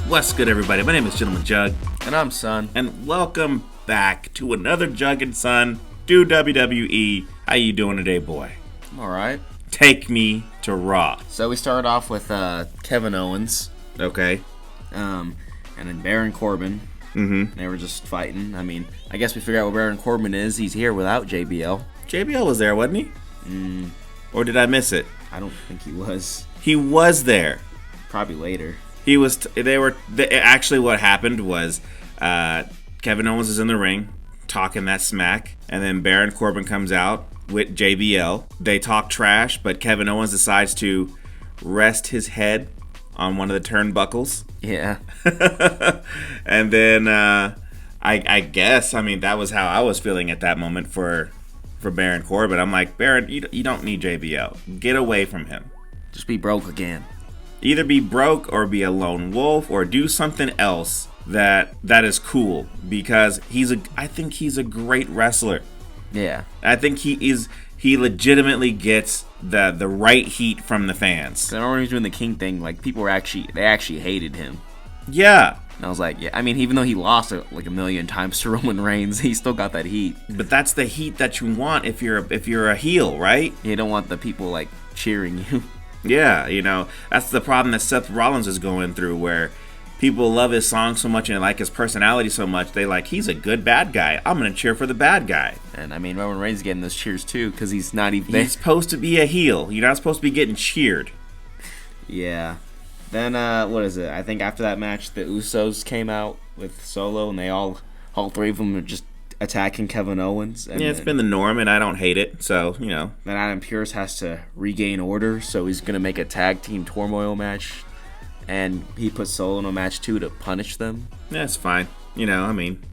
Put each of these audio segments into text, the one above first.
What's good, everybody? My name is Gentleman Jugg. And I'm Son. And welcome back to another Jugg and Son do WWE. How you doing today, boy? I'm alright. Take me to Raw. So we started off with Kevin Owens. Okay. And then Baron Corbin. Mm-hmm. They were just fighting. I mean, I guess we figured out what Baron Corbin is. He's here without JBL. JBL was there, wasn't he? Or did I miss it? I don't think he was. He was there. Probably later. He was. Actually, what happened was Kevin Owens is in the ring talking that smack, and then Baron Corbin comes out with JBL. They talk trash, but Kevin Owens decides to rest his head on one of the turnbuckles. Yeah. And then I guess, I mean, that was how I was feeling at that moment for Baron Corbin. I'm like, Baron, you don't need JBL. Get away from him. Just be broke again. Either be broke or be a lone wolf or do something else that is cool, because I think he's a great wrestler. Yeah. I think he legitimately gets the right heat from the fans. I remember when he was doing the King thing, like, people were actually hated him. Yeah. And I was like, yeah, I mean, even though he lost like a million times to Roman Reigns, he still got that heat. But that's the heat that you want if you're a heel, right? You don't want the people like cheering you. Yeah, that's the problem that Seth Rollins is going through, where people love his song so much and like his personality so much, they like, he's a good bad guy. I'm going to cheer for the bad guy. And I mean, Roman Reigns is getting those cheers too, because he's not even... He's supposed to be a heel. You're not supposed to be getting cheered. Yeah. Then, what is it? I think after that match, the Usos came out with Solo, and they all three of them were just attacking Kevin Owens. And yeah, it's been the norm, and I don't hate it, so, Then Adam Pearce has to regain order, so he's going to make a tag team turmoil match, and he put Solo in a match, too, to punish them. Yeah, it's fine. I mean,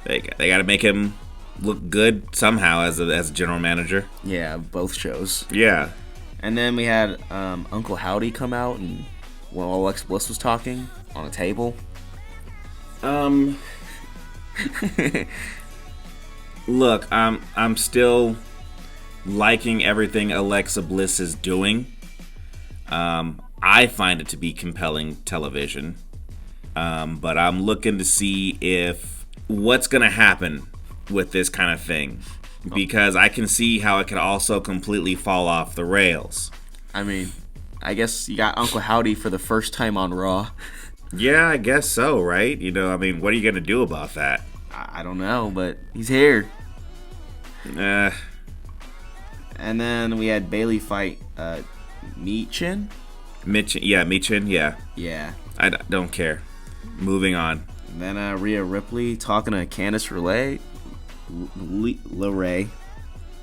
they got to make him look good somehow as a general manager. Yeah, both shows. Yeah. And then we had Uncle Howdy come out, and while Alexa Bliss was talking on a table. Look, I'm still liking everything Alexa Bliss is doing. I find it to be compelling television. But I'm looking to see what's going to happen with this kind of thing. Because I can see how it could also completely fall off the rails. I mean, I guess you got Uncle Howdy for the first time on Raw. Yeah, I guess so, right? I mean, what are you going to do about that? I don't know, but he's here. And then we had Bayley fight Michin. Michin, yeah. Yeah. I don't care. Moving on. And then Rhea Ripley talking to Candice LeRae.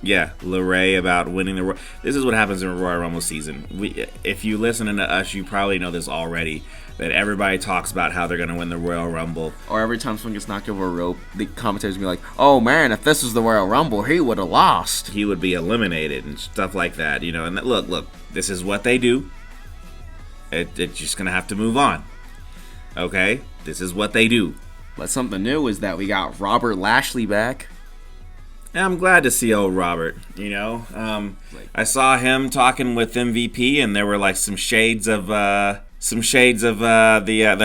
Yeah, LeRae about winning the Royal. This is what happens in Royal Rumble season. If you listen to us, you probably know this already, that everybody talks about how they're going to win the Royal Rumble. Or every time someone gets knocked over a rope, the commentators will be like, oh man, if this was the Royal Rumble, he would have lost. He would be eliminated and stuff like that, And look, this is what they do. It's just going to have to move on. Okay? This is what they do. But something new is that we got Robert Lashley back. And I'm glad to see old Robert, I saw him talking with MVP, and there were like some shades of the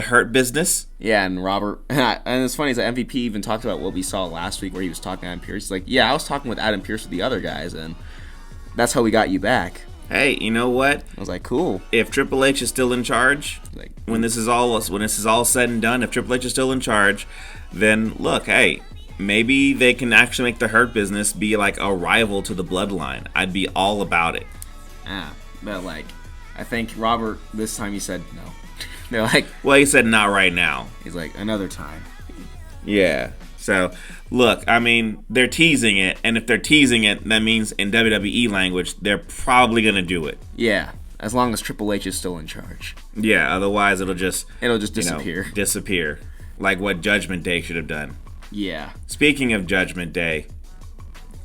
Hurt Business. Yeah, and Robert, and it's funny is that MVP even talked about what we saw last week where he was talking to Adam Pearce. He's like, yeah, I was talking with Adam Pearce with the other guys, and that's how we got you back. Hey, you know what? I was like, cool. If Triple H is still in charge, when this is all said and done, if Triple H is still in charge, then look, hey, maybe they can actually make the Hurt Business be like a rival to the Bloodline. I'd be all about it. But I think Robert, this time he said no. They're like... Well, he said not right now. He's like, another time. Yeah. So, look, I mean, they're teasing it, and if they're teasing it, that means in WWE language, they're probably going to do it. Yeah, as long as Triple H is still in charge. Yeah, otherwise it'll just disappear. Disappear. Like what Judgment Day should have done. Yeah. Speaking of Judgment Day,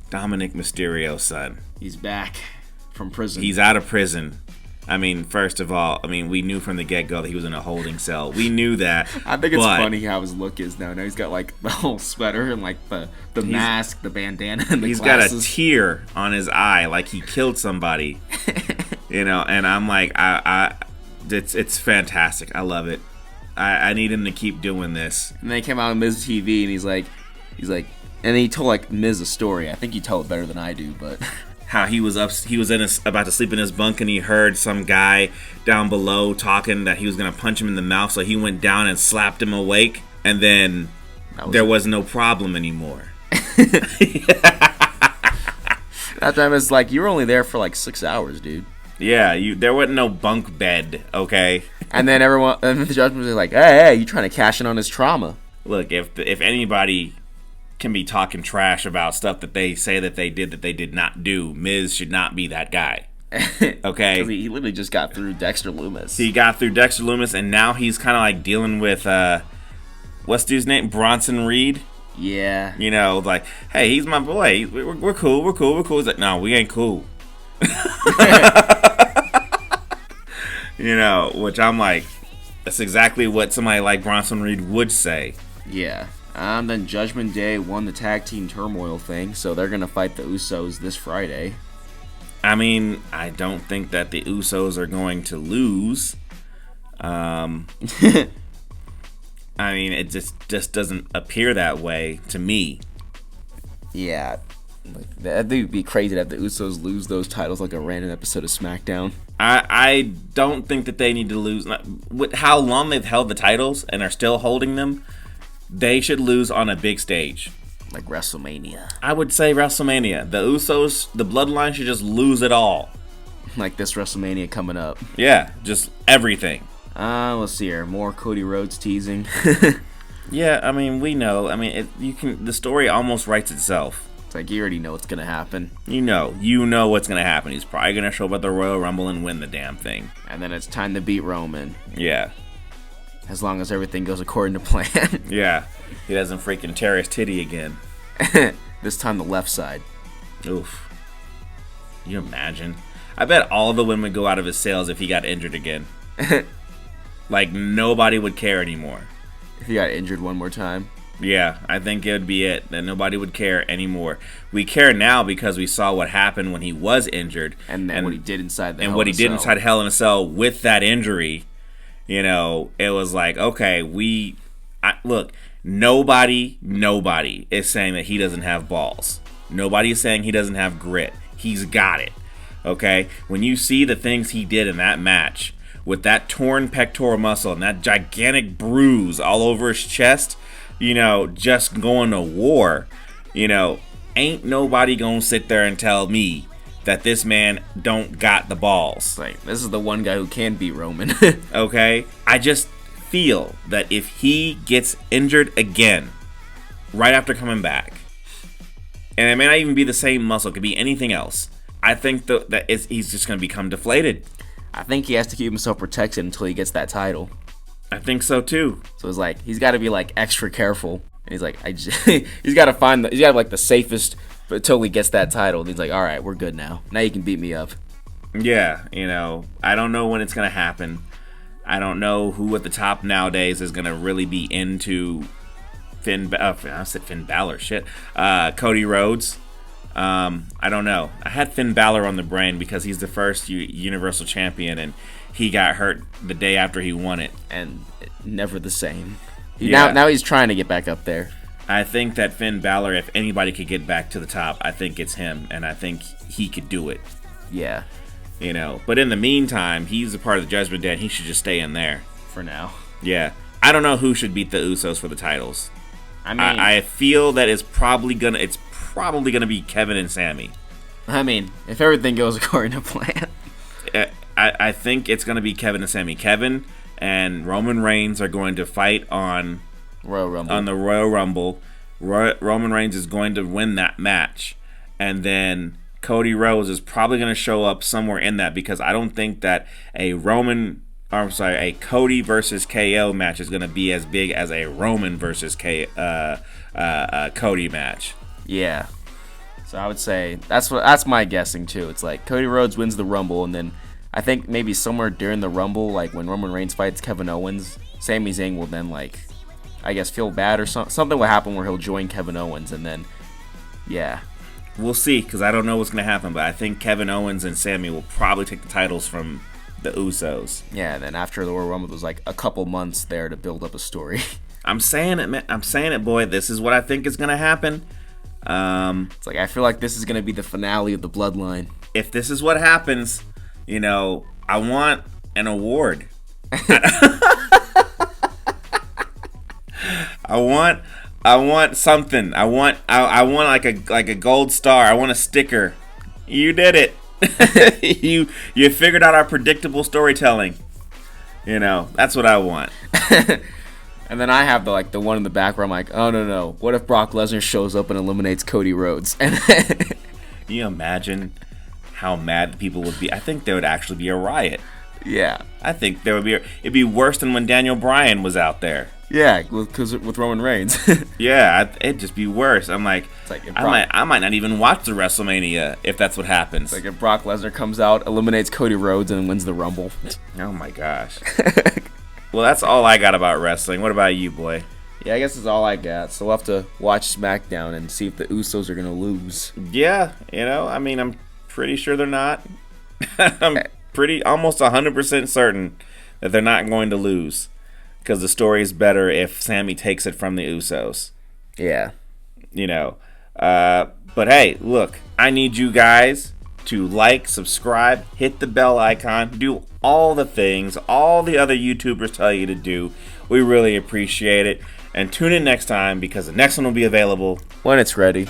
Dominic Mysterio's son. He's back from prison. He's out of prison. I mean, first of all, we knew from the get-go that he was in a holding cell. We knew that. I think it's funny how his look is now. Now he's got like the whole sweater and like the mask, the bandana, and the he's glasses. Got a tear on his eye like he killed somebody. And I'm like, it's fantastic. I love it. I need him to keep doing this. And then he came out on Miz TV, and he's like, and he told like Miz a story. I think he told it better than I do, but how he was about to sleep in his bunk, and he heard some guy down below talking that he was gonna punch him in the mouth, so he went down and slapped him awake, and then there was no problem anymore. That time it's like, you were only there for like 6 hours, dude. Yeah, there wasn't no bunk bed, okay? And then the judgment was like, hey, you trying to cash in on his trauma. Look, if anybody can be talking trash about stuff that they say that they did not do, Miz should not be that guy. Okay? He literally just got through Dexter Lumis. He got through Dexter Lumis, and now he's kind of like dealing with, what's dude's name? Bronson Reed? Yeah. You know, like, hey, he's my boy. We're cool. He's like, no, we ain't cool. You know, which I'm like, that's exactly what somebody like Bronson Reed would say. Yeah. Then Judgment Day won the tag team turmoil thing, so they're going to fight the Usos this Friday. I mean, I don't think that the Usos are going to lose. I mean, it just doesn't appear that way to me. Yeah. That'd be crazy to have the Usos lose those titles like a random episode of SmackDown. I don't think that they need to lose. With how long they've held the titles and are still holding them, they should lose on a big stage. Like WrestleMania. I would say WrestleMania. The Usos, the Bloodline should just lose it all. Like this WrestleMania coming up. Yeah, just everything. Let's see here. More Cody Rhodes teasing. Yeah, I mean, we know. I mean, the story almost writes itself. It's like, you already know what's going to happen. You know what's going to happen. He's probably going to show up at the Royal Rumble and win the damn thing. And then it's time to beat Roman. Yeah. As long as everything goes according to plan. Yeah. He doesn't freaking tear his titty again. This time the left side. Oof. Can you imagine? I bet all the women would go out of his sales if he got injured again. Like, nobody would care anymore. If he got injured one more time. Yeah, I think it would be it. That nobody would care anymore. We care now because we saw what happened when he was injured, and what he did inside the and Hell what in he a did Cell. inside Hell in a Cell with that injury. You know, it was like, okay, look. Nobody is saying that he doesn't have balls. Nobody is saying he doesn't have grit. He's got it. Okay, when you see the things he did in that match with that torn pectoral muscle and that gigantic bruise all over his chest. You know, just going to war, you know, ain't nobody gonna sit there and tell me that this man don't got the balls. Like, this is the one guy who can beat Roman. Okay? I just feel that if he gets injured again, right after coming back, and it may not even be the same muscle, it could be anything else, I think he's just gonna become deflated. I think he has to keep himself protected until he gets that title. I think so too. So it's like, he's got to be like extra careful. And he's like, he's got to he's got like the safest until he gets that title. And he's like, all right, we're good now. Now you can beat me up. Yeah, you know, I don't know when it's gonna happen. I don't know who at the top nowadays is gonna really be into I said Finn Balor. Shit, Cody Rhodes. I don't know. I had Finn Balor on the brain because he's the first Universal Champion, and he got hurt the day after he won it. And never the same. Yeah. Now he's trying to get back up there. I think that Finn Balor, if anybody could get back to the top, I think it's him, and I think he could do it. Yeah. You know, but in the meantime, he's a part of the Judgment Day, and he should just stay in there. For now. Yeah. I don't know who should beat the Usos for the titles. I mean, I feel that it's probably gonna be Kevin and Sammy. I mean, if everything goes according to plan. I think it's going to be Kevin and Sammy. Kevin and Roman Reigns are going to fight on Royal Rumble. On the Royal Rumble. Roman Reigns is going to win that match. And then Cody Rhodes is probably going to show up somewhere in that, because I don't think that a Cody versus KO match is going to be as big as a Roman versus Cody match. Yeah. So I would say that's my guessing too. It's like Cody Rhodes wins the Rumble, and then I think maybe somewhere during the Rumble, like when Roman Reigns fights Kevin Owens, Sami Zayn will then, like, I guess, feel bad or something will happen where he'll join Kevin Owens, and then, yeah. We'll see, because I don't know what's going to happen, but I think Kevin Owens and Sami will probably take the titles from the Usos. Yeah, and then after the Royal Rumble, there was like a couple months there to build up a story. I'm saying it, man. I'm saying it, boy. This is what I think is gonna happen. It's like, I feel like this is gonna be the finale of the Bloodline. If this is what happens, I want an award. I want something. I want like a gold star. I want a sticker. You did it. you figured out our predictable storytelling. That's what I want. And then I have the one in the back where I'm like, oh no, what if Brock Lesnar shows up and eliminates Cody Rhodes? And can you imagine how mad the people would be? I think there would actually be a riot. Yeah. I think it'd be worse than when Daniel Bryan was out there. Yeah, with Roman Reigns. Yeah, it'd just be worse. I'm like, if I might not even watch the WrestleMania if that's what happens. Like if Brock Lesnar comes out, eliminates Cody Rhodes, and wins the Rumble. Oh my gosh. Well, that's all I got about wrestling. What about you, boy? Yeah, I guess that's all I got. So we'll have to watch SmackDown and see if the Usos are gonna lose. Yeah, I'm pretty sure they're not. I'm almost 100% certain that they're not going to lose. Because the story is better if Sammy takes it from the Usos. Yeah. But hey, look, I need you guys to like, subscribe, hit the bell icon, do all the things all the other YouTubers tell you to do. We really appreciate it. And tune in next time because the next one will be available when it's ready.